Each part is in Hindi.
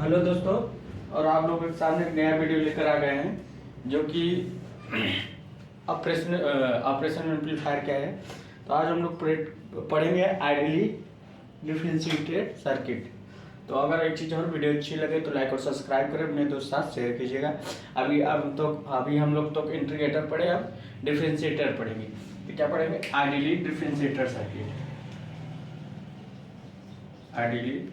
हेलो दोस्तों, और आप लोगों के सामने एक नया वीडियो लेकर आ गए हैं जो कि ऑपरेशन एम्पलीफायर क्या है। तो आज हम लोग पढ़ेंगे आइडियली डिफरेंशिएटेड सर्किट। तो अगर एक चीज़ और वीडियो अच्छी लगे तो लाइक और सब्सक्राइब करें, अपने दोस्तों के साथ शेयर कीजिएगा। अभी हम लोग तो इंटीग्रेटर पढ़े, अब डिफरेंशिएटर पढ़ेंगे। तो क्या पढ़ेंगे? Ideally differentiator circuit. Ideally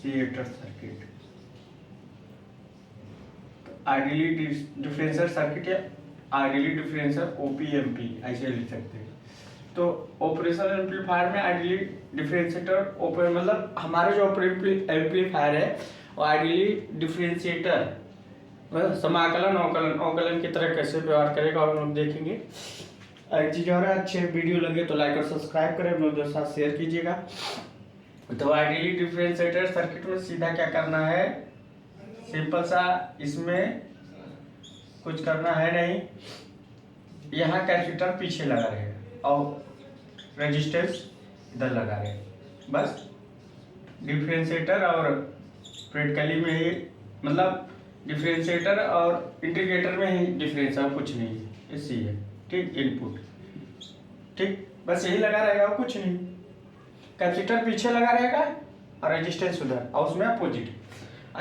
circuit, ideally differential circuit या आइडियली डिफरेंशियल ओपीएमपी ऐसे लिख सकते हैं। तो ऑपरेशनल एम्पलीफायर में आइडियली डिफरेंशिएटर ओपन मतलब हमारे जो एम्पलीफायर है वो आइडियली डिफरेंशिएटर समाकलन अवकलन की तरह कैसे व्यवहार करेगा और हम देखेंगे। एक चीज और है, अच्छे वीडियो लगे तो लाइक और सब्सक्राइब करें, अपने दोस्तों के साथ शेयर कीजिएगा। तो आइडियली डिफरेंशिएटर सर्किट में सीधा क्या करना है, सिंपल सा, इसमें कुछ करना है नहीं। यहाँ कैपेसिटर पीछे लगा रहेगा और रेजिस्टेंस इधर लगा रहेगा, बस। डिफरेंशिएटर और प्रैक्टिकली में ही मतलब डिफरेंशिएटर और इंटीग्रेटर में ही डिफरेंस है, कुछ नहीं है, इसी है, ठीक। इनपुट ठीक, बस यही लगा रहेगा और कुछ नहीं। कैपेसिटर पीछे लगा रहेगा और रेजिस्टेंस उधर, और उसमें अपोजिट।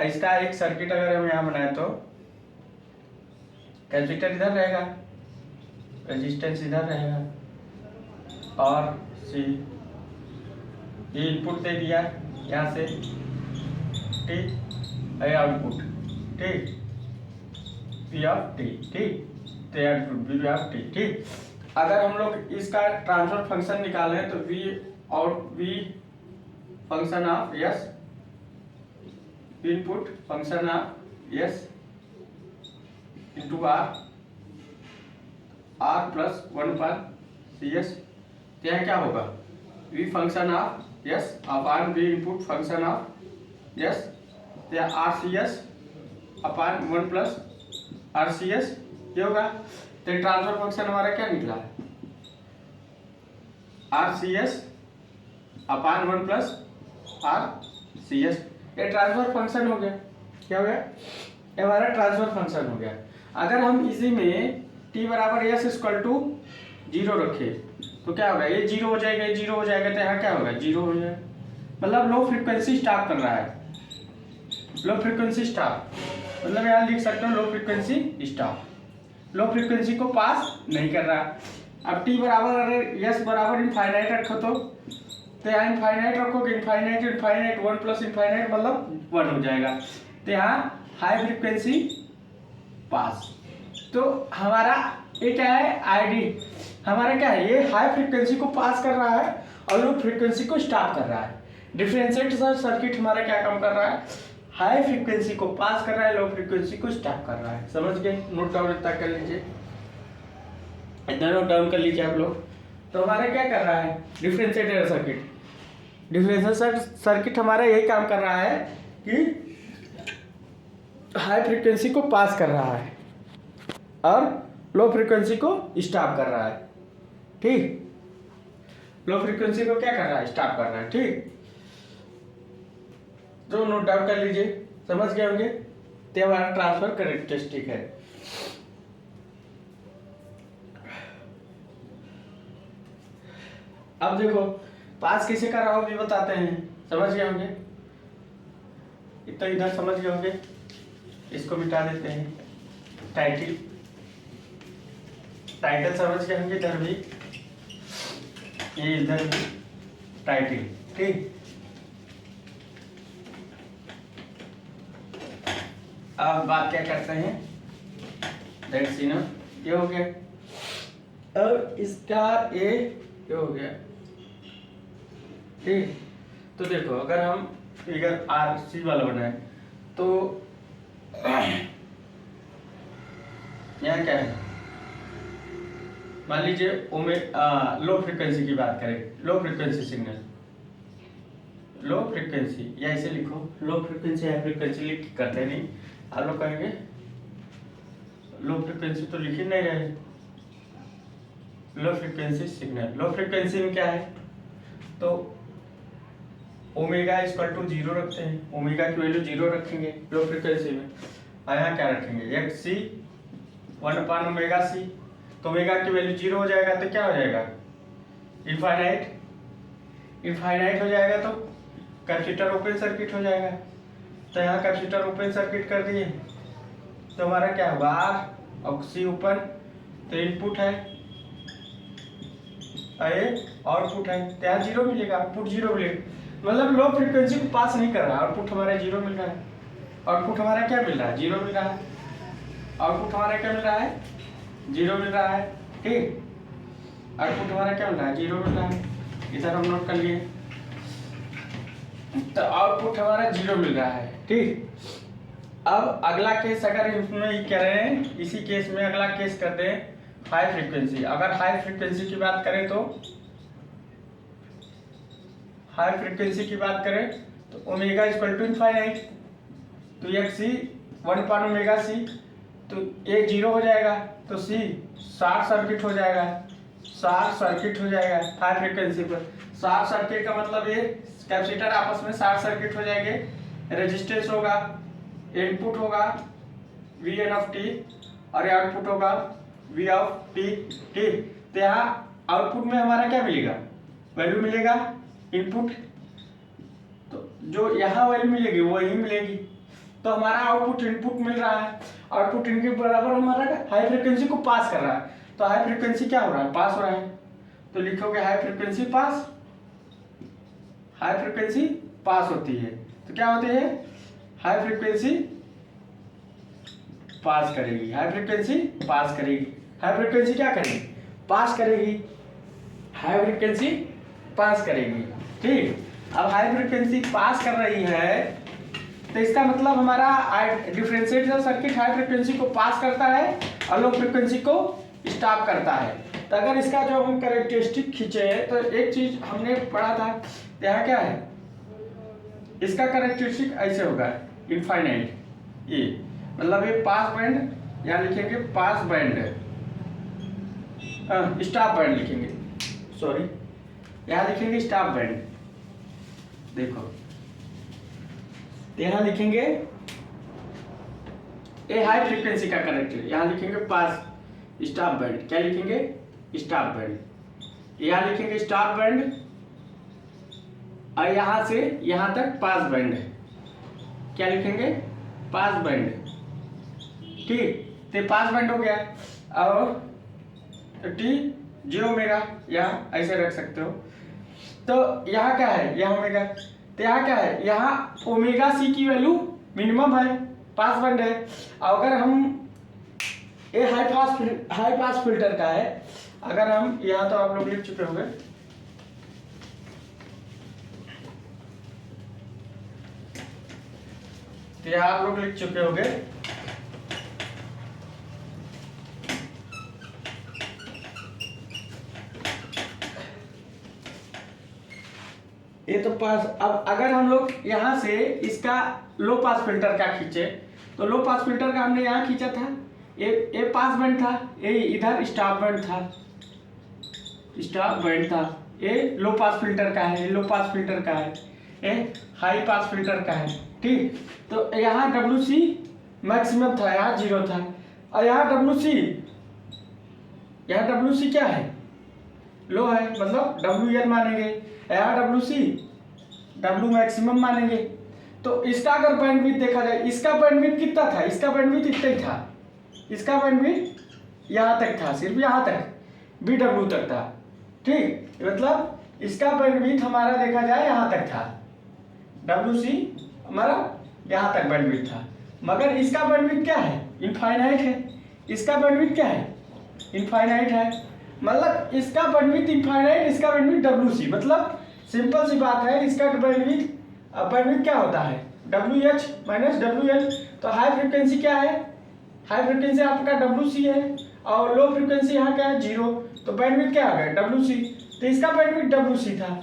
इसका एक सर्किट अगर हम यहाँ बनाए तो कैपेसिटर इधर रहेगा, रेजिस्टेंस इधर रहेगा, और सी ये इनपुट दे दिया यहाँ से, ठीक, है आउटपुट, ठीक, पी ऑफ टी, ठीक, तो आउटपुट पी ऑफ टी, ठीक। अगर हम लोग इसका ट्रांसफर फंक्शन निकालें तो V function of S, input function of S into R plus 1 पर सी एस, तो यहाँ क्या होगा, V function of S upon V input function of S, तो यहाँ R C S upon 1 plus R C S, ये होगा। तो ट्रांसफर फंक्शन हमारा क्या निकला है, R C S upon 1 plus R C S, ये ट्रांसफर फंक्शन हो गया। क्या हो गया? ये हमारा ट्रांसफर फंक्शन हो गया। अगर हम इसी में t बराबर एस इक्वल टू 0 रखे तो क्या होगा, ये 0 हो जाएगा, ये 0 हो जाएगा, तो यहाँ क्या होगा, 0 हो जाएगा। मतलब लो फ्रीक्वेंसी स्टॉप कर रहा है, लो फ्रीक्वेंसी स्टॉप, मतलब यहाँ लिख सकते हो low frequency stop, low frequency को पास नहीं कर रहा। अब t बराबर अगर एस बराबर इनफाइनाइट रखो तो यहाँ इनफाइनाइट रखोगे, इनफाइनाइट 1 प्लस इनफाइनाइट मतलब 1 हो जाएगा, तो यहाँ हाई फ्रीक्वेंसी पास। तो हमारा ये क्या है, आईडी हमारा क्या है, ये हाई फ्रीक्वेंसी को पास कर रहा है और लो फ्रीक्वेंसी को स्टॉप कर रहा है। डिफरेंशिएटर सर्किट हमारा क्या काम कर रहा है, हाई फ्रीक्वेंसी को पास कर रहा है, लो फ्रीक्वेंसी को स्टॉप कर रहा है। समझ गए? नोट डाउन इतना कर लीजिए, इतना नोट डाउन कर लीजिए आप लोग। तो हमारा क्या कर रहा है डिफरेंशिएटर सर्किट, डिफरेंशिएटर सर्किट हमारा यही काम कर रहा है कि हाई फ्रीक्वेंसी को पास कर रहा है और लो फ्रीक्वेंसी को स्टॉप कर रहा है, ठीक। लो फ्रीक्वेंसी को क्या कर रहा है, स्टॉप कर रहा है, ठीक। तो नोट डाउन कर लीजिए, समझ गए होंगे। तो हमारा ट्रांसफर कैरेक्टरिस्टिक है। अब देखो पास कैसे कर रहा हूँ भी बताते हैं, समझ गए होंगे। इतना इधर समझ गए होंगे, इसको मिटा देते हैं। टाइटल समझ गए होंगे, इधर भी, ये इधर भी टाइटल, ठीक। अब बात क्या करते हैं, दैट्स इनफ, ये हो गया। अब इसका ये हो गया, ठीक। तो देखो अगर हम फिगर आर सी वाला बनाए तो यहाँ क्या है, मान लीजिए लो फ्रीक्वेंसी की बात करें, low frequency signal, low frequency या इसे लिखो लो फ्रीक्वेंसी, हाई फ्रीक्वेंसी लिख करते नहीं, आप लोग कहेंगे लो फ्रीक्वेंसी तो लिख ही नहीं रहे, low frequency signal. Low frequency में क्या है, तो ओमेगा इक्वल टू 0 रखते हैं, ओमेगा की वैल्यू 0 रखेंगे लो फ्रिक्वेंसी में। और यहाँ क्या रखेंगे, एक्स सी 1/ओमेगा सी। तो ओमेगा की वैल्यू 0 हो जाएगा तो क्या हो जाएगा, इनफाइनाइट। इनफाइनाइट हो जाएगा तो कैपेसिटर ओपन सर्किट हो जाएगा। तो यहाँ कैपेसिटर ओपन सर्किट कर दिए तो हमारा क्या होगा, आर और सी ओपन। तो इनपुट है आउटपुट है, तो यहाँ 0 मिलेगा, आउटपुट 0 मिलेगा। मतलब लो फ्रिक्वेंसी को पास नहीं कर रहा, आउटपुट हमारा 0 मिल रहा है। आउटपुट हमारा क्या मिल रहा है, 0 मिल रहा है। आउटपुट हमारा क्या मिल रहा है, 0 मिल रहा है। ठीक, आउटपुट हमारा क्या मिल रहा है, 0 मिल रहा है। इधर हम नोट कर लिए, तो आउटपुट हमारा 0 मिल रहा है। ठीक, अब अगला केस अगर इसमें करें, इसी केस में अगला केस करते हैं हाई फ्रीक्वेंसी। अगर हाई फ्रीक्वेंसी की बात करें तो हाई फ्रीक्वेंसी की बात करें तो ओमेगा इक्वल टू इनफाइनाइट। तो एक्स सी 1/ओमेगा सी, तो ए 0 हो जाएगा तो सी शॉर्ट सर्किट हो जाएगा। शॉर्ट सर्किट हो जाएगा हाई फ्रीक्वेंसी पर। शॉर्ट सर्किट का मतलब ये कैपेसिटर आपस में शॉर्ट सर्किट हो जाएंगे। रेजिस्टेंस होगा, इनपुट होगा वी एन ऑफ टी और आउटपुट होगा वी ऑफ टी। ठीक, तो यहाँ आउटपुट में हमारा क्या मिलेगा, वैल्यू मिलेगा इनपुट। तो जो यहाँ वैल्यू मिलेगी वही मिलेगी। तो हमारा आउटपुट इनपुट मिल रहा है, आउटपुट इनके बराबर हमारा हाई फ्रीक्वेंसी को पास कर रहा है। तो हाई फ्रीक्वेंसी क्या हो रहा है, पास हो रहा है। तो लिखोगे हाई फ्रीक्वेंसी पास, हाई फ्रीक्वेंसी पास होती है। तो क्या होते हैं, हाई फ्रीक्वेंसी पास करेगी, हाई फ्रीक्वेंसी पास करेगी। हाई फ्रीक्वेंसी क्या करेगी, पास करेगी, हाई फ्रीक्वेंसी पास करेगी। ठीक, अब हाई फ्रीक्वेंसी पास कर रही है तो इसका मतलब हमारा डिफरेंशिएटर सर्किट हाई फ्रीक्वेंसी को पास करता है और लो फ्रीक्वेंसी को स्टॉप करता है। तो अगर इसका जो हम कैरेक्टरिस्टिक खींचे तो एक चीज हमने पढ़ा था, यहाँ क्या है, इसका कैरेक्टरिस्टिक ऐसे होगा इनफाइनाइट। ये मतलब ये पास बैंड, यहाँ लिखेंगे पास बैंड, स्टॉप बैंड लिखेंगे, सॉरी यहाँ लिखेंगे स्टॉप बैंड। देखो यहाँ लिखेंगे ए हाई फ्रीक्वेंसी का करेक्टर, यहाँ लिखेंगे पास स्टॉप बैंड। क्या लिखेंगे, स्टॉप बैंड। यहाँ लिखेंगे स्टॉप बैंड और यहाँ से यहाँ तक पास बैंड। क्या लिखेंगे, पास बैंड। ठीक, तो पास बैंड हो गया। और टी 0 ओमेगा यहाँ ऐसे रख सकते हो। तो यहाँ क्या है, यहाँ ओमेगा। तो यहाँ क्या है, यहाँ ओमेगा सी की वैल्यू मिनिमम है, पास बैंड है। अगर हम ये हाई पास फिल्टर का है, अगर हम यहाँ, तो आप लोग लिख चुके होंगे, तो यहाँ आप लोग लिख चुके होंगे ये तो पास। अब अगर हम लोग यहाँ से इसका लो पास फिल्टर का खींचे तो लो पास फिल्टर का हमने यहाँ खींचा था, ये पास बैंड था, ये इधर स्टॉप बैंड था, स्टॉप बैंड था। ये लो पास फिल्टर का है, ये लो पास फिल्टर का है, ये हाई पास फिल्टर का है। ठीक, तो यहाँ WC मैक्सिमम था, यहाँ 0 था। और यहाँ WC क्या है, लो है, मतलब WL मानेंगे। यहाँ W मैक्सिमम मानेंगे। तो इसका अगर बैंडविड्थ देखा जाए, इसका बैंडविड्थ कितना था, इसका बैंडविड्थ इतना ही था, इसका बैंडविड्थ यहाँ तक था, सिर्फ यहाँ तक BW तक था। ठीक, मतलब इसका बैंडविड्थ हमारा देखा जाए यहाँ तक था, WC हमारा यहाँ तक बैंडविड्थ था। मगर इसका बैंडविड्थ क्या है, इनफाइनाइट है। इसका बैंडविड्थ क्या है, इनफाइनाइट है। मतलब इसका बैंडविड्थ इनफाइनाइट, इसका बैंडविड्थ WC। मतलब सिंपल सी बात है, इसका बैंडविड्थ क्या होता है, WH माइनस WL। तो हाई फ्रीक्वेंसी क्या है, हाई फ्रीक्वेंसी आपका WC है और लो फ्रीक्वेंसी यहाँ क्या है, 0। तो बैंडविड्थ क्या आ गया, WC। तो इसका बैंडविड्थ WC था,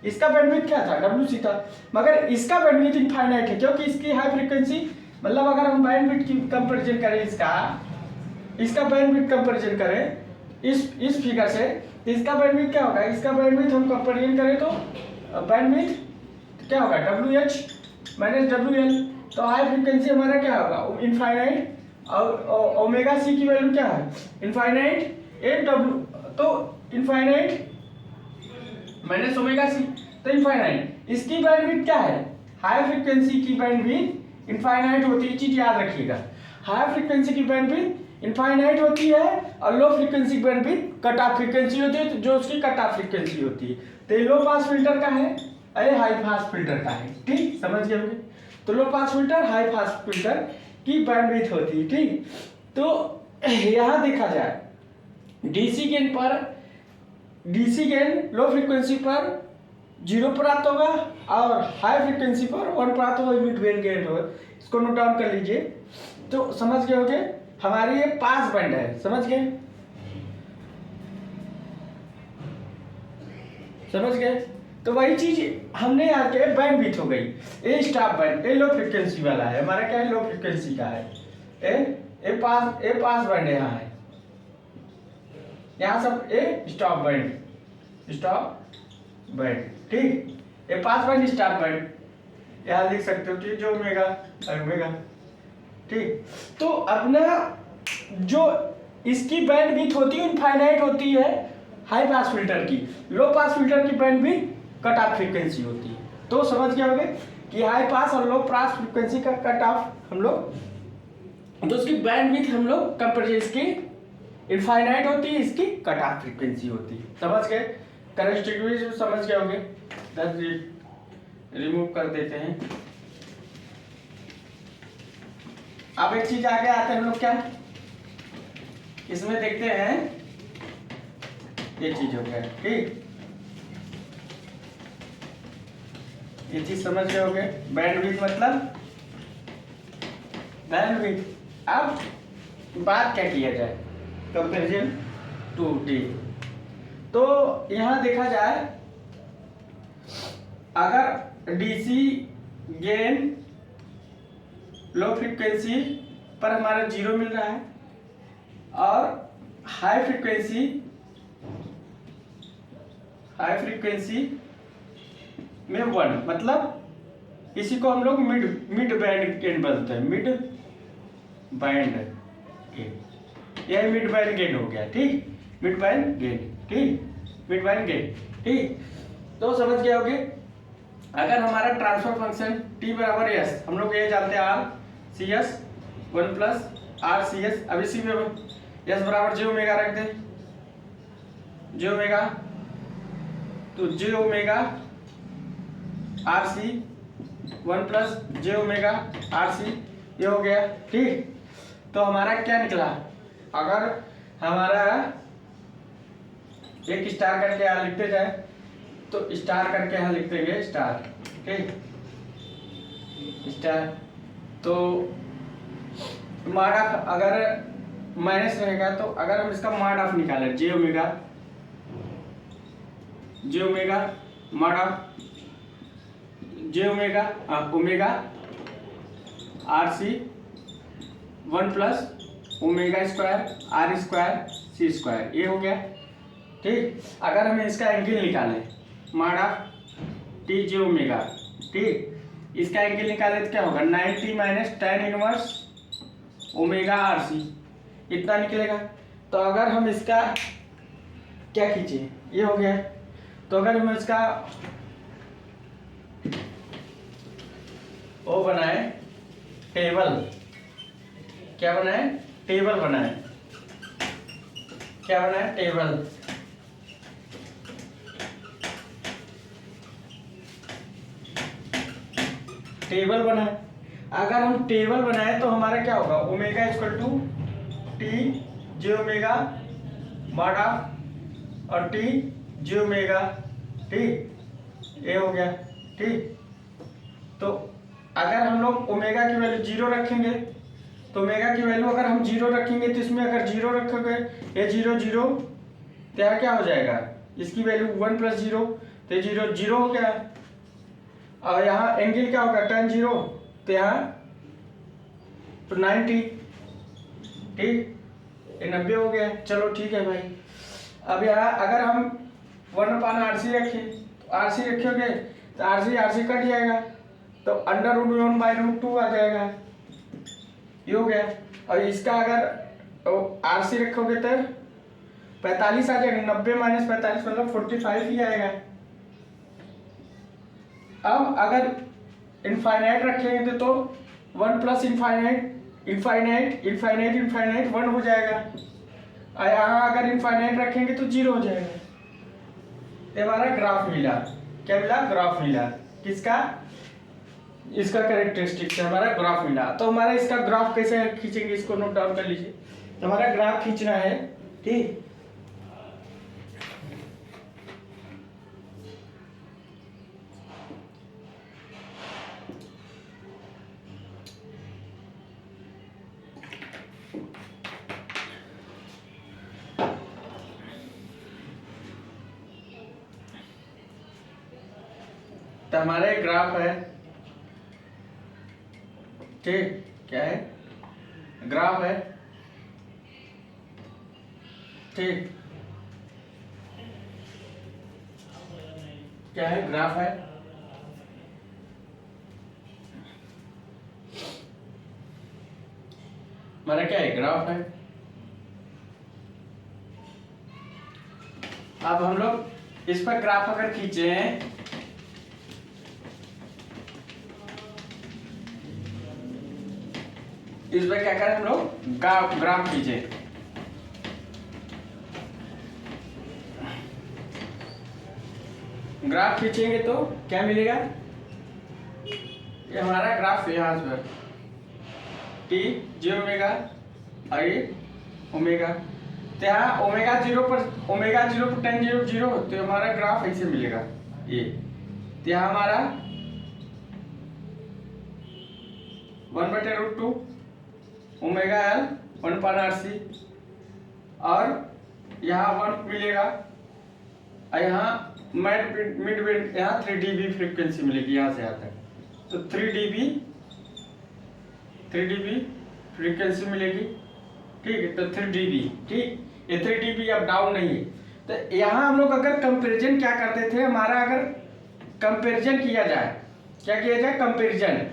इसका बैंडविड्थ क्या था, WC था। मगर इसका बैंडविड्थ इनफाइनाइट है, क्योंकि इसकी हाई फ्रीक्वेंसी, मतलब अगर हम बैंडविड्थ की कंपैरिजन करें, इसका बैंडविड्थ कंपैरिजन करें इस फिगर से, तो इसका बैंडविड्थ क्या होगा, इसका बैंडविड्थ हम कंपेरिजन करें तो बैंडविड्थ क्या होगा, WH माइनस WL। तो हाई फ्रिक्वेंसी हमारा क्या होगा, इनफाइनाइट, और ओमेगा सी की वैल्यू क्या है, इनफाइनाइट एट डब्ल्यू, तो इनफाइनाइट माइनस ओमेगा सी, तो इनफाइनाइट। इसकी बैंडविड्थ क्या है, हाई फ्रिक्वेंसी की बैंडविड्थ इनफाइनाइट होती है, चीज याद रखिएगा। हाई फ्रिक्वेंसी की बैंडविड्थ इनफाइनाइट होती है और low frequency bandwidth cut off frequency होती है, जो उसकी कट ऑफ फ्रीक्वेंसी होती है। तो ये लो पास फिल्टर का है, अरे हाई पास फिल्टर का है, ठीक, समझ गए होंगे। तो low pass filter high pass filter की बैंडविड्थ होती है, ठीक। तो यहां देखा जाए डीसी गेन लो फ्रीक्वेंसी पर 0 प्राप्त होगा और हाई फ्रीक्वेंसी पर 1 प्राप्त होगा, मिड बैंड गेन होगा। इसको नोट डाउन कर लीजिए। तो समझ गए होंगे, हमारी ये पास बैंड है, समझ गए, समझ गए। तो वही चीज हमने आके बैंडविड्थ हो गई, ए स्टॉप बैंड, ए लो फ्रीक्वेंसी वाला है हमारा, क्या है, लो फ्रीक्वेंसी का है। ए पास बैंड यहाँ है, यहाँ सब ए स्टॉप बैंड, ठीक। ए पास बैंड स्टॉप बैंड, यहाँ लिख सकते हो कि जो ओमेगा, ठीक। तो अपना जो इसकी बैंडविड्थ होती है इनफाइनाइट होती है हाई पास फिल्टर की, लो पास फिल्टर की बैंडविड्थ कट ऑफ फ्रीक्वेंसी होती है। तो समझ गए होंगे कि हाई पास और लो पास फ्रीक्वेंसी का कट ऑफ हम लोग, तो उसकी बैंडविड्थ हम लोग कंपेरिजन, इसकी इनफाइनाइट होती है, इसकी कट ऑफ फ्रीक्वेंसी होती है, समझ गए। करेक्ट समझ गए होंगे, रिमूव कर देते हैं। अब एक चीज आगे आते हैं हम लोग, क्या इसमें देखते हैं, ये चीज हो गया, ठीक, ये चीज समझ गए होंगे। बैंडविड्थ मतलब बैंडविड्थ। अब बात क्या किया जाए, कंपेरिजन टू डी। तो यहां देखा जाए, अगर डीसी गेन लो फ्रीक्वेंसी पर हमारा 0 मिल रहा है और हाई फ्रीक्वेंसी में 1, मतलब इसी को हम लोग मिड बैंड गेन बोलते हैं, मिड बैंड गेन, यह मिड बैंड गेन हो गया, ठीक, मिड बैंड गेन, ठीक। तो समझ गए होगे, अगर हमारा ट्रांसफर फंक्शन t बराबर s, हम लोग ये जानते हैं r C S 1 plus R C S, अब इसी में s बराबर j ओमेगा रख दें, j ओमेगा, तो j omega R C 1 plus j omega R C, ये हो गया, ठीक। तो हमारा क्या निकला, अगर हमारा एक स्टार करके यहाँ लिखते जाए, तो स्टार करके यहाँ लिख देंगे स्टार, ठीक, स्टार। तो मॉड ऑफ अगर माइनस रहेगा, तो अगर हम इसका मॉड ऑफ निकालें, J omega mod of J omega R C 1 plus omega square R square C square, ये हो गया, ठीक। अगर हमें इसका एंगल निकालें, mod of T J omega, ठीक, इसका एंगल निकाले तो क्या होगा, 90 minus tan inverse omega R C, इतना निकलेगा। तो अगर हम इसका क्या खींचे, ये हो गया। तो अगर हम इसका वो बनाए टेबल, क्या बनाए, टेबल बनाए, क्या बनाए, टेबल, टेबल बनाए। अगर हम टेबल बनाए तो हमारा क्या होगा, omega equal to T J omega mod of और टी जे ओमेगा, ठीक, ये हो गया, ठीक। तो अगर हम लोग ओमेगा की वैल्यू 0 रखेंगे, तो ओमेगा की वैल्यू अगर हम 0 रखेंगे, तो इसमें अगर 0 रखोगे, ये 0 0, तो यहाँ क्या हो जाएगा, इसकी वैल्यू 1 प्लस 0, तो 0 0 हो गया। और यहाँ एंगल क्या होगा, tan 0, तो यहाँ तो 90, ठीक। ये 90 हो गया। चलो ठीक है भाई। अब यहाँ अगर हम 1/RC रखें तो RC रखोगे तो RC कट जाएगा, तो √1/√2 आ जाएगा, ये हो गया। और इसका अगर RC रखोगे तो 45 आ जाएगा, 90 - 45 मतलब 45 ही आएगा। अब अगर इनफाइनाइट रखेंगे तो 1 + इनफाइनाइट 1 हो जाएगा, और यहाँ अगर इनफाइनाइट रखेंगे तो 0 हो जाएगा। ये हमारा ग्राफ मिला। क्या मिला? ग्राफ मिला। किसका? इसका कैरेक्टरिस्टिक से हमारा ग्राफ मिला। तो हमारा इसका ग्राफ कैसे खींचेंगे, इसको नोट डाउन कर लीजिए। तो हमारा ग्राफ खींचना है, ठीक। तो हमारा एक ग्राफ है, ठीक। क्या है? ग्राफ है, ठीक। क्या है? ग्राफ है। हमारा क्या है? ग्राफ है। अब हम लोग इस पर ग्राफ अगर खींचे, इस पर क्या करें हम लोग? ग्राफ खींचे। ग्राफ खींचेंगे तो क्या मिलेगा? ये हमारा ग्राफ है यहाँ पर, T J omega I omega. तो यहाँ ओमेगा 0 पर tan 0 0, तो हमारा ग्राफ ऐसे मिलेगा ये। तो यहाँ हमारा 1/√2 ओमेगा L 1/RC, और यहाँ 1 मिलेगा, और यहाँ मिड बैंड यहाँ 3 dB फ्रीक्वेंसी मिलेगी यहाँ से यहाँ तक, तो 3 dB फ्रीक्वेंसी मिलेगी, ठीक है। तो 3 dB, ठीक। ये 3 dB अब डाउन नहीं है। तो यहाँ हम लोग अगर कंपैरिजन क्या करते थे, हमारा अगर कंपैरिजन किया जाए, क्या किया जाए? कंपैरिजन।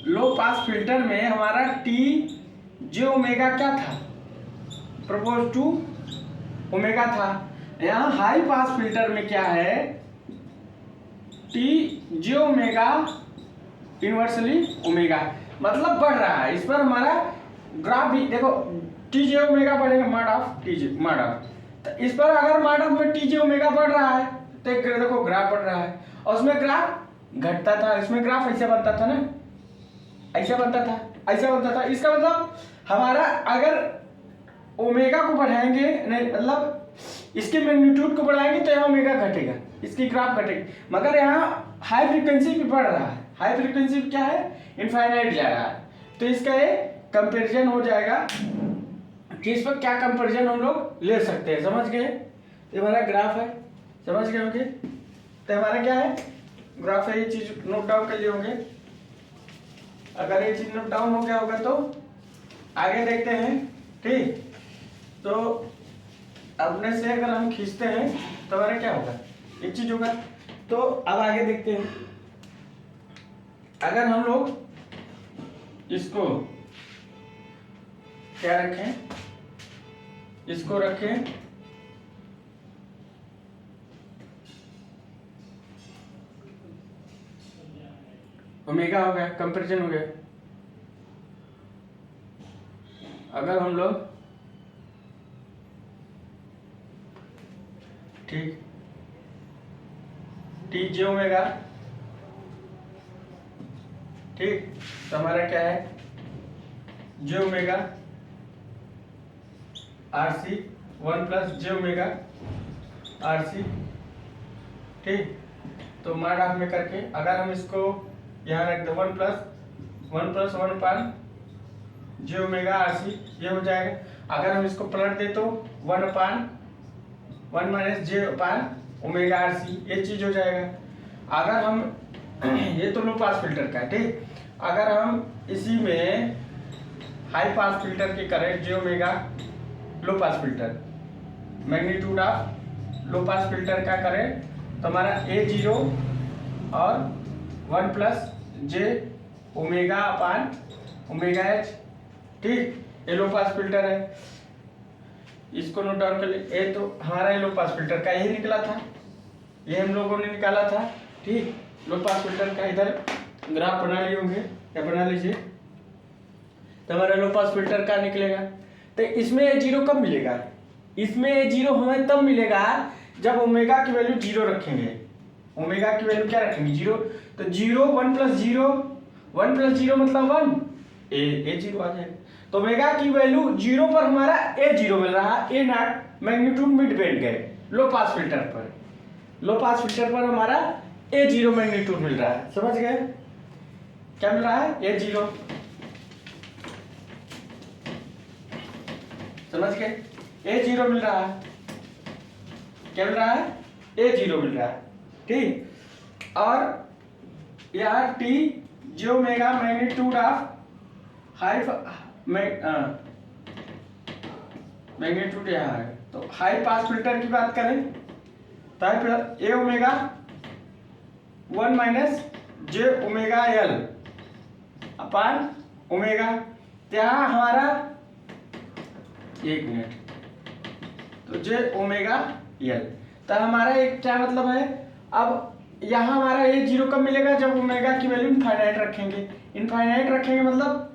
लो पास फिल्टर में हमारा T J ओमेगा क्या था? प्रोपोज टू ओमेगा था। यहाँ हाई पास फिल्टर में क्या है? T J omega inversely omega, मतलब बढ़ रहा है। इस पर हमारा ग्राफ भी देखो, T J ओमेगा बढ़ेगा, mod of T J mod of. तो इस पर अगर मॉड ऑफ में T J ओमेगा बढ़ रहा है तो देखो ग्राफ बढ़ रहा है, और उसमें ग्राफ घटता था। इसमें ग्राफ ऐसे बनता था ना, ऐसा बनता था। इसका मतलब हमारा अगर ओमेगा को बढ़ाएंगे, नहीं मतलब इसके मैग्नीट्यूड को बढ़ाएंगे तो यहाँ ओमेगा घटेगा, इसकी ग्राफ घटेगी। मगर यहाँ हाई फ्रीक्वेंसी भी बढ़ रहा है। हाई फ्रीक्वेंसी क्या है? इनफाइनाइट जा रहा है। तो इसका ये कंपैरिजन हो जाएगा कि इस पर क्या कंपैरिजन हम लोग ले सकते हैं। समझ गए? ये हमारा ग्राफ है, समझ गए होंगे। तो हमारा क्या है? ग्राफ है। ये चीज नोट डाउन कर लिए होंगे। अगर ये चीज नोट डाउन हो गया होगा तो आगे देखते हैं, ठीक। तो अपने से अगर हम खींचते हैं तो हमारा क्या होगा? एक चीज होगा। तो अब आगे देखते हैं। अगर हम लोग इसको क्या रखें, इसको रखें ओमेगा हो गया, कंपैरिजन हो गया। अगर हम लोग, ठीक, T J ओमेगा, ठीक, तो हमारा क्या है? J omega RC 1 + J omega RC, ठीक। तो मॉड ऑफ में करके अगर हम इसको यहाँ रख दो 1 + 1 J ओमेगा RC, ये हो जाएगा। अगर हम इसको पलट दे तो 1/1 - J ओमेगा RC, ये चीज हो जाएगा। अगर हम ये तो लो पास फिल्टर का है, ठीक। अगर हम इसी में हाई पास फिल्टर की करें J omega low pass filter, magnitude of low pass filter का करें तो हमारा ए जीरो और 1 plus J omega upon omega H. ठीक, ये लो पास फिल्टर है, इसको नोट डाउन कर ले। ए तो हमारा ये लो पास फिल्टर का यही निकला था, ये हम लोगों ने निकाला था। ठीक, लो पास फिल्टर का इधर ग्राफ बना लिए होंगे या बना लीजिए, तो हमारा लो पास फिल्टर का निकलेगा। तो इसमें ए जीरो कब मिलेगा, इसमें ए जीरो हमें तब मिलेगा जब ओमेगा की वैल्यू जीरो रखेंगे। ओमेगा की वैल्यू क्या रखेंगे, जीरो। तो zero 1 plus zero, 1 plus zero मतलब 1, ए जीरो आ जाएगा। तो ओमेगा की वैल्यू जीरो पर हमारा ए जीरो मिल रहा है, ए नॉट मैग्नीट्यूड मिड बैंड गए लो पास फिल्टर पर। लो पास फिल्टर पर हमारा ए जीरो मैग्नीट्यूड मिल रहा है, समझ गए। क्या मिल रहा है, ए जीरो, समझ गए। ए जीरो मिल रहा है, क्या मिल रहा है, ए जीरो मिल रहा है। ठीक, और यहाँ टी जो omega magnitude of high magnitude यहाँ है। तो हाई पास फिल्टर की बात करें तो high filter A omega 1 minus J omega L upon omega. यहाँ हमारा एक मिनट, तो जे ओमेगा एल, तो हमारा एक क्या मतलब है, अब यहाँ हमारा ए जीरो कब मिलेगा, जब ओमेगा की वैल्यू इनफाइनाइट रखेंगे। इनफाइनाइट रखेंगे मतलब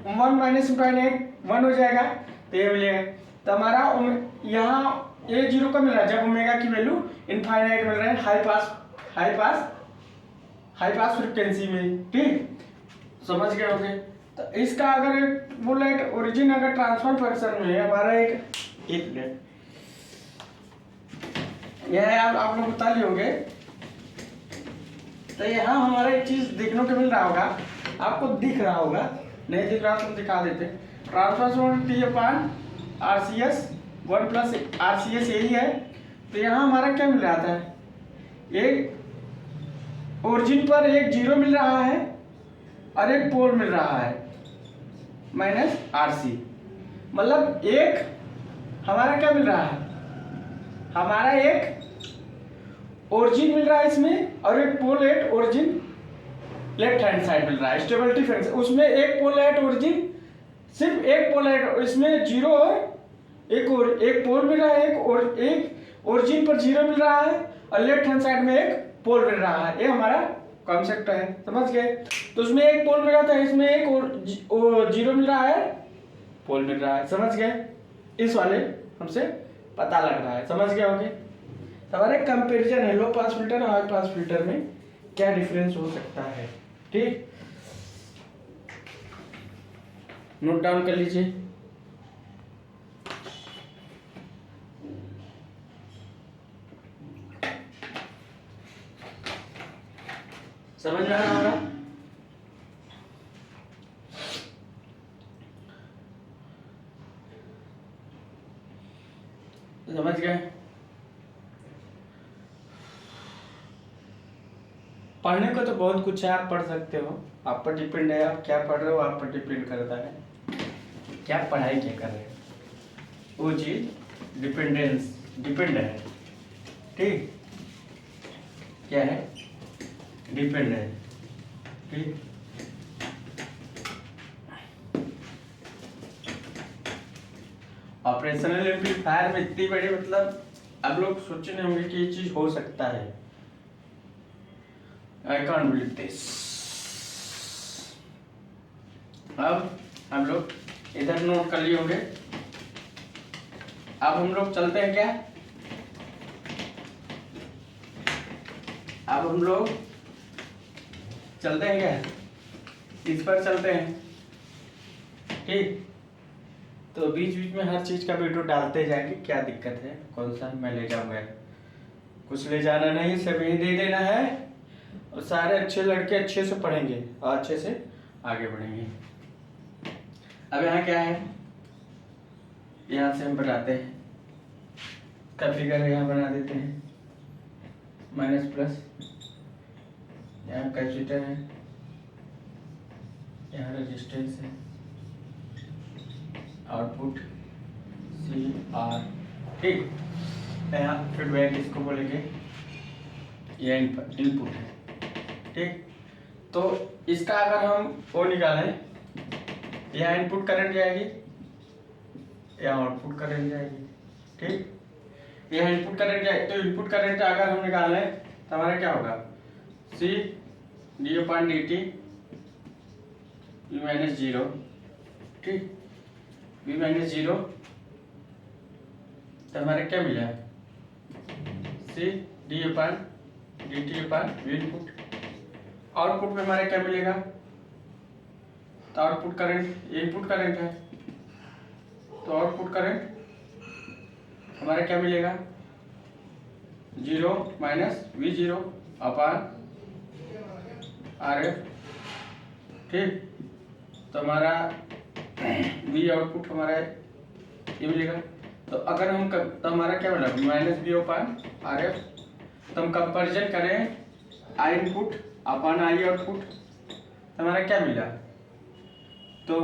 1 माइनस इनफाइनाइट 1 हो जाएगा, तो ये मिलेगा। तो हमारा यहाँ ए जीरो कब मिल रहा है, जब ओमेगा की वैल्यू इनफाइनाइट मिल रहा है हाई पास फ्रिक्वेंसी में। ठीक, समझ गए होंगे। तो इसका अगर बोला है ओरिजिन अगर ट्रांसफर फंक्शन में हमारा एक मिनट यह आप लोग बता लिए होंगे। तो यहाँ हमारा एक चीज देखने को मिल रहा होगा, आपको दिख रहा होगा, नहीं दिख रहा तो हम दिखा देते। Transfer T upon R C S 1 plus R C S यही है। तो यहाँ हमारा क्या मिल रहा था, एक ओरिजिन पर एक जीरो मिल रहा है और एक पोल मिल रहा है माइनस आर सी, मतलब एक हमारा क्या मिल रहा है, हमारा एक ओरिजिन मिल रहा है इसमें और एक pole at origin left hand side मिल रहा है। स्टेबिलिटी फंक्शन उसमें एक पोल एट ओरिजिन, सिर्फ एक पोल एट, इसमें जीरो और एक पोल मिल रहा है, एक ओरिजिन पर जीरो मिल रहा है और लेफ्ट हैंड साइड में एक पोल मिल रहा है। ये हमारा कॉन्सेप्ट है, समझ गए। तो उसमें एक पोल मिल रहा था, इसमें एक और जीरो मिल रहा है, पोल मिल रहा है, समझ गए। इस वाले हमसे पता लग रहा है, समझ गए होंगे। हमारा कंपैरिजन है लो पास फिल्टर और हाई पास फिल्टर में क्या डिफरेंस हो सकता है। ठीक, नोट डाउन कर लीजिए। समझ में आ रहा होगा। समझ गए। पढ़ने को तो बहुत कुछ है, आप पढ़ सकते हो, आप पर डिपेंड है, आप क्या पढ़ रहे हो आप पर डिपेंड करता है, क्या पढ़ाई क्या कर रहे हो, वो चीज डिपेंड है। ठीक, क्या है, डिपेंड है। ठीक, ऑपरेशनल एम्पलीफायर में इतनी बड़ी, मतलब आप लोग सोचे नहीं होंगे कि ये चीज हो सकता है। I can't believe this। अब हम लोग इधर नोट कर लिए होंगे। अब हम लोग चलते हैं क्या, अब हम लोग चलते हैं क्या, इस पर चलते हैं। ठीक, तो बीच बीच में हर चीज का वीडियो डालते जाएंगे, क्या दिक्कत है, कौन सा मैं ले जाऊंगा, कुछ ले जाना नहीं, सब यही दे देना है और सारे अच्छे लड़के अच्छे से पढ़ेंगे और अच्छे से आगे बढ़ेंगे। अब यहाँ क्या है, यहाँ से हम बनाते हैं का फिगर, यहाँ बना देते हैं माइनस प्लस, यहाँ कैपेसिटर है, यहाँ रेजिस्टेंस है, आउटपुट सी आर, ठीक। यहाँ फीडबैक इसको बोलेंगे, यह इनपुट है, ठीक। तो इसका अगर हम वो निकालें, यहाँ इनपुट करंट जाएगी, यहाँ आउटपुट करंट जाएगी, ठीक। यहाँ इनपुट करंट जाए, तो इनपुट करंट अगर हम निकालें तो हमारा क्या होगा, C D upon D T V minus zero, ठीक। वी माइनस जीरो, तो हमारे क्या मिला है, C D upon D T upon V input. Output में हमारे क्या मिलेगा, तो आउटपुट करंट, इनपुट करंट है, तो आउटपुट करंट हमारा क्या मिलेगा, zero minus we zero upon R F, ठीक। तो हमारा वी आउटपुट हमारा ये मिलेगा। तो अगर हम तो हमारा क्या मिला, minus V upon R F. तो हम कंपेरिजन करें I input upon I output, तो हमारा क्या मिला, तो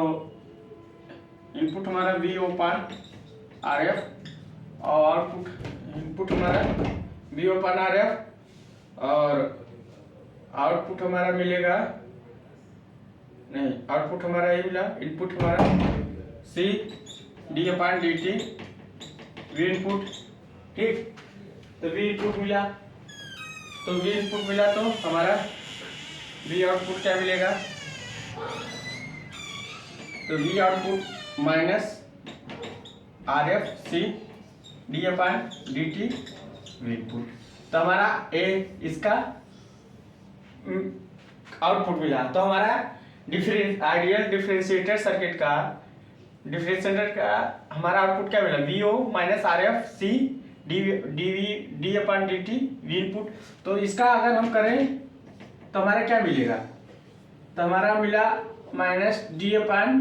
इनपुट हमारा वी अपॉन आर एफ और आउटपुट इनपुट हमारा वी अपॉन आर एफ और आउटपुट हमारा मिलेगा, नहीं आउटपुट हमारा ये मिला, इनपुट हमारा C D upon D T V input, ठीक। तो वी इनपुट मिला, तो वी इनपुट मिला तो हमारा वी आउटपुट क्या मिलेगा, तो V output minus R F C D upon D T V input. तो हमारा ए इसका आउटपुट मिला। तो हमारा आइडियल डिफरेंशिएटर सर्किट का हमारा आउटपुट क्या मिला, V O minus R F C D upon D T V input. तो इसका अगर हम करें तो हमारा क्या मिलेगा, तो हमारा मिला minus D upon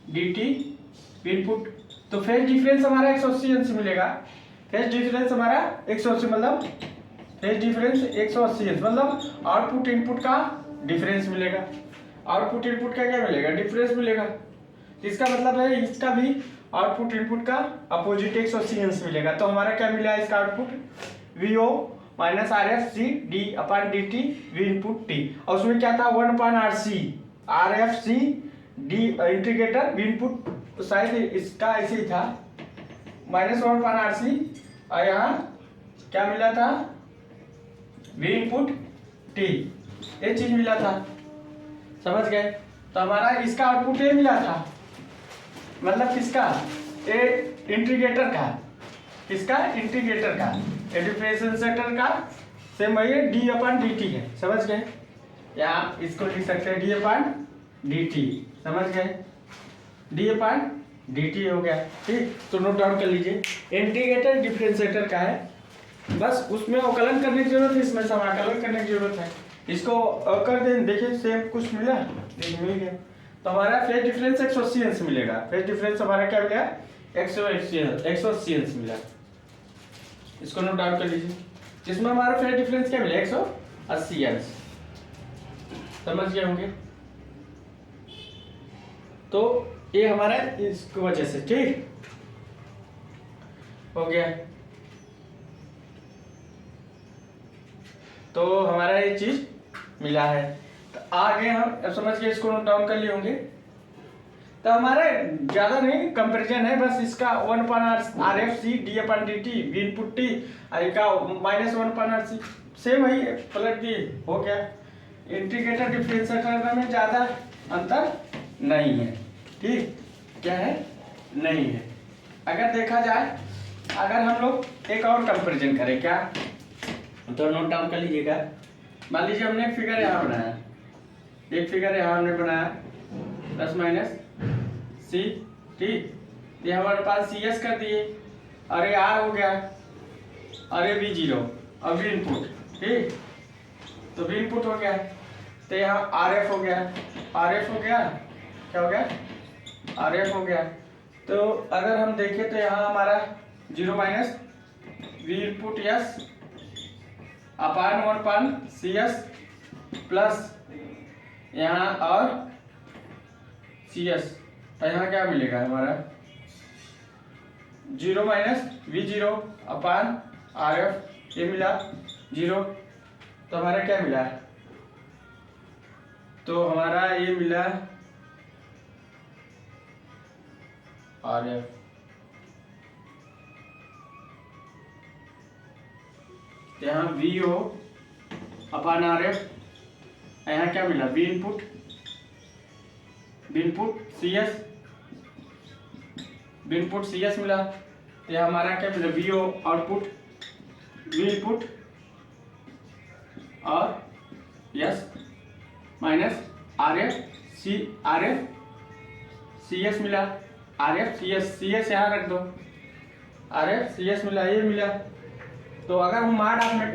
D T V input. तो फेज डिफरेंस हमारा 180 अंश मिलेगा। फेज डिफरेंस हमारा 180 मतलब फेज डिफरेंस 180 अंश मतलब आउटपुट इनपुट का डिफरेंस मिलेगा। आउटपुट इनपुट का क्या मिलेगा, डिफरेंस मिलेगा। इसका मतलब है इसका भी आउटपुट इनपुट का अपोजिट 180 अंश मिलेगा। तो हमारा क्या मिला है इसका output, V O minus R F C D upon D T V input T. और उसमें क्या था, 1 upon R F C D integrator V input, शायद इसका ऐसे ही था माइनस 1 अपॉन आर सी, और यहाँ क्या मिला था, वी इनपुट टी, ये चीज मिला था, समझ गए। तो हमारा इसका आउटपुट ये मिला था, मतलब किसका, ए इंटीग्रेटर का, किसका, इंटीग्रेटर का, ए डिफरेंशिएटर का सेम वही डी अपॉन डी टी है, समझ गए। यहाँ इसको लिख सकते हैं डी अपॉन डी टी, समझ गए, डी अपॉन डी टी हो गया, ठीक। तो नोट डाउन कर लीजिए, इंटीग्रेटर डिफरेंशिएटर का है, बस उसमें अवकलन करने की जरूरत है, इसमें समाकलन करने की जरूरत है। इसको कर दें, देखिए सेम कुछ मिला, मिल गया। तो हमारा फेज डिफरेंस 180 अंश मिलेगा। फेज डिफरेंस हमारा क्या मिला, 180 अंश मिला। इसको नोट डाउन कर लीजिए, जिसमें हमारा फेज डिफरेंस क्या मिला, 180 अंश, समझ गए होंगे। तो ये हमारा इसकी वजह से ठीक हो गया। तो हमारा ये चीज मिला है। तो आगे हम समझ के इसको नोट डाउन कर लिए होंगे। तो हमारे ज्यादा नहीं कंपैरिजन है, बस इसका 1 upon R F C D upon D T V input T, का minus 1 upon R C, same वही पलट दिए, हो गया। इंटीग्रेटर डिफरेंशिएटर में ज्यादा अंतर नहीं है, ठीक, क्या है, नहीं है। अगर देखा जाए, अगर हम लोग एक और कंपैरिजन करें क्या, तो नोट डाउन कर लीजिएगा। मान लीजिए हमने एक फिगर यहाँ बनाया, एक फिगर यहाँ हमने बनाया प्लस माइनस सी, ठीक। ये हमारे पास सी एस कर दिए, और ये आर हो गया, और ये वी जीरो, और वी इनपुट, ठीक। तो वी इनपुट हो गया, तो यहाँ आर एफ हो गया, आर एफ हो गया, क्या हो गया, आर एफ हो गया। तो अगर हम देखें तो यहाँ हमारा zero minus V input S upon 1 upon C S plus यहाँ और सी एस, तो यहाँ क्या मिलेगा हमारा zero minus we zero upon R F, ये मिला जीरो। तो हमारा क्या मिला, तो हमारा ये मिला आर एफ, यहाँ V O upon R F, यहाँ क्या मिला बी इनपुट, सी एस मिला। तो यहाँ हमारा क्या मिला V O output, V input और S minus R F C S मिला, आर एफ सी एस यहाँ रख दो, आर एफ सी एस मिला, ये मिला। तो अगर हम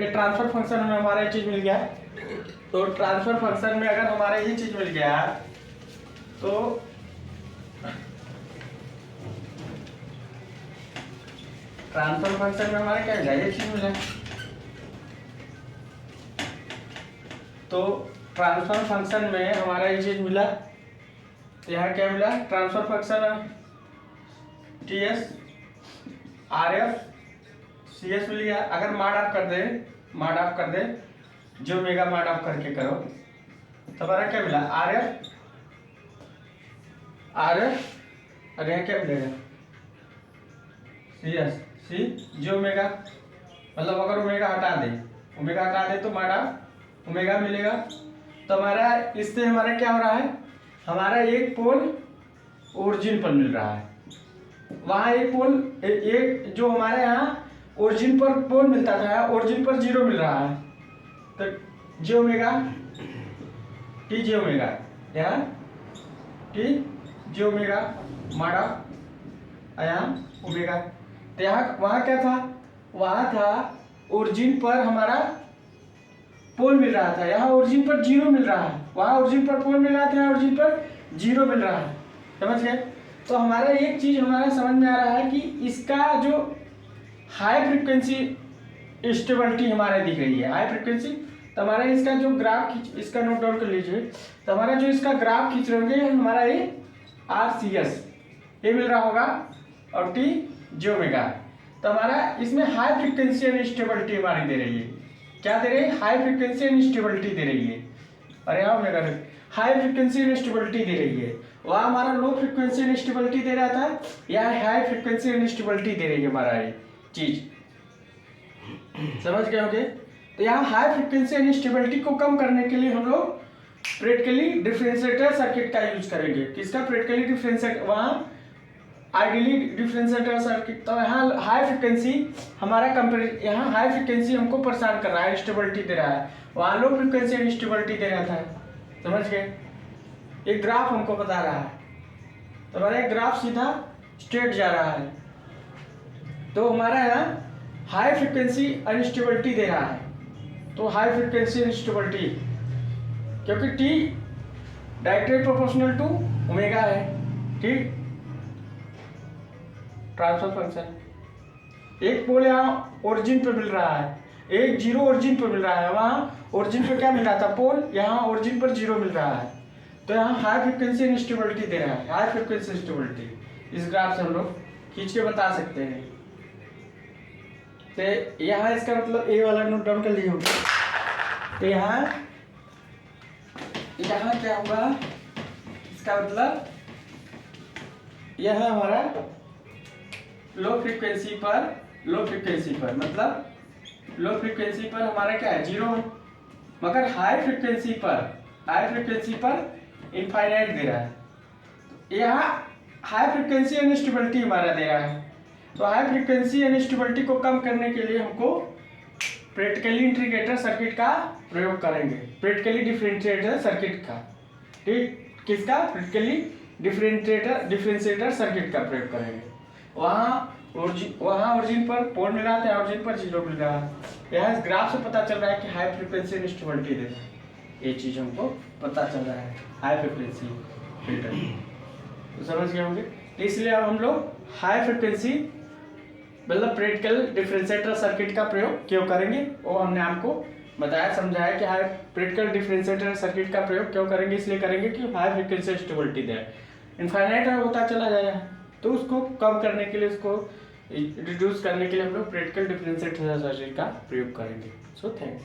ट्रांसफर फंक्शन में हमारा ये चीज मिल गया, तो ट्रांसफर फंक्शन में अगर हमारा ये चीज मिल गया तो ट्रांसफर फंक्शन में हमारा क्या मिला, ये चीज मिला। तो ट्रांसफर फंक्शन में हमारा ये चीज मिला, तो यहाँ क्या मिला, transfer function T S R F C S मिल गया। अगर माड ऑफ कर दे जो मेगा माड ऑफ करके करो, तो हमारा क्या मिला आर एफ और यहाँ क्या मिलेगा सी एस सी जो ओमेगा, मतलब अगर ओमेगा हटा दे तो माड ऑफ ओमेगा मिलेगा। तो हमारा इससे हमारा क्या हो रहा है, हमारा एक पोल ओरिजिन पर मिल रहा है, वहाँ एक पोल एक जो हमारे यहाँ ओरिजिन पर पोल मिलता था, ओरिजिन पर जीरो मिल रहा है। तो जे ओमेगा टी जे ओमेगा, यहाँ टी जे ओमेगा माड ऑफ यहाँ ओमेगा। तो यहाँ वहाँ क्या था, वहाँ था ओरिजिन पर हमारा पोल मिल रहा था, यहाँ ओरिजिन पर जीरो मिल रहा है, वहाँ ओरिजिन पर पोल मिल रहा था, यहाँ ओरिजिन पर जीरो मिल रहा है। समझ गए। तो हमारा एक चीज हमारा समझ में आ रहा है कि इसका जो हाई फ्रीक्वेंसी स्टेबिलिटी हमारे दिख रही है, हाई फ्रीक्वेंसी। तो हमारा इसका जो ग्राफ खींच, इसका नोट डाउन कर लीजिए। तो हमारा जो इसका ग्राफ खींच रहे होंगे हमारा ये आर सी एस ये मिल रहा होगा और टी जे ओमेगा। तो हमारा इसमें हाई फ्रीक्वेंसी एंड स्टेबिलिटी हमारी दे रही है, क्या दे रही है, हाई फ्रीक्वेंसी एंड स्टेबिलिटी दे रही है। और यहाँ omega high frequency and stability दे रही है, वहाँ हमारा लो फ्रीक्वेंसी एंड स्टेबिलिटी दे रहा था, यहाँ हाई फ्रीक्वेंसी एंड स्टेबिलिटी दे रही है हमारा ये चीज। समझ गए होंगे। तो यहाँ हाई फ्रीक्वेंसी एंड स्टेबिलिटी को कम करने के लिए हम लोग प्रैक्टिकली डिफरेंशिएटर सर्किट का यूज करेंगे। किसका, प्रैक्टिकली डिफरेंशिएटर, वहाँ आइडियली डिफरेंशिएटर सर्किट। तो यहाँ हाई फ्रीक्वेंसी हमारा यहाँ हाई फ्रीक्वेंसी हमको परेशान कर रहा है, स्टेबिलिटी दे रहा है, वहाँ लो फ्रीक्वेंसी एंड स्टेबिलिटी दे रहा था। समझ गए। एक ग्राफ हमको बता रहा है, तो हमारा एक ग्राफ सीधा स्ट्रेट जा रहा है, तो हमारा यहाँ हाई फ्रीक्वेंसी अनस्टेबिलिटी दे रहा है। तो हाई फ्रीक्वेंसी अनस्टेबिलिटी क्योंकि T directly proportional to omega है, ठीक। ट्रांसफर फंक्शन एक पोल यहाँ ओरिजिन पे मिल रहा है, एक जीरो ओरिजिन पे मिल रहा है, वहाँ ओरिजिन पे क्या मिल रहा था पोल, यहाँ ओरिजिन पर जीरो मिल रहा है। तो यहाँ हाई फ्रीक्वेंसी इंस्टेबिलिटी दे रहा है, हाई फ्रीक्वेंसी इंस्टेबिलिटी। इस ग्राफ से हम लोग खींच के बता सकते हैं। तो यहाँ इसका मतलब ए वाला नोट डाउन कर लिए होंगे। तो यहाँ क्या होगा, इसका मतलब यह है हमारा लो फ्रीक्वेंसी पर मतलब लो फ्रीक्वेंसी पर हमारा क्या है जीरो, मगर हाई फ्रीक्वेंसी पर इनफाइनाइट दे रहा है। यहाँ हाई फ्रीक्वेंसी अनस्टेबिलिटी हमारा दे रहा है। तो हाई फ्रीक्वेंसी अनस्टेबिलिटी को कम करने के लिए हमको प्रैक्टिकली इंटीग्रेटर सर्किट का प्रयोग करेंगे, प्रैक्टिकली डिफरेंशिएटर सर्किट का, ठीक। किसका, प्रैक्टिकली डिफरेंशिएटर सर्किट का प्रयोग करेंगे। वहाँ ओरिजिन पर पोल मिल रहा था, ओरिजिन पर जीरो मिल रहा है। यहाँ इस ग्राफ से पता चल रहा है कि हाई फ्रीक्वेंसी अनस्टेबिलिटी देता है, ये चीज हमको पता चल रहा है हाई फ्रीक्वेंसी फिल्टर। तो समझ गए होंगे। इसलिए अब हम लोग हाई फ्रीक्वेंसी मतलब प्रैक्टिकल डिफरेंशिएटर सर्किट का प्रयोग क्यों करेंगे, वो हमने आपको बताया समझाया कि हाई प्रैक्टिकल डिफरेंशिएटर सर्किट का प्रयोग क्यों करेंगे। इसलिए करेंगे कि हाई फ्रीक्वेंसी स्टेबिलिटी दे, इनफाइनाइट होता चला जाएगा, तो उसको कम करने के लिए उसको रिड्यूस करने के लिए हम लोग प्रैक्टिकल डिफरेंशियल सर्किट का प्रयोग करेंगे। So thanks.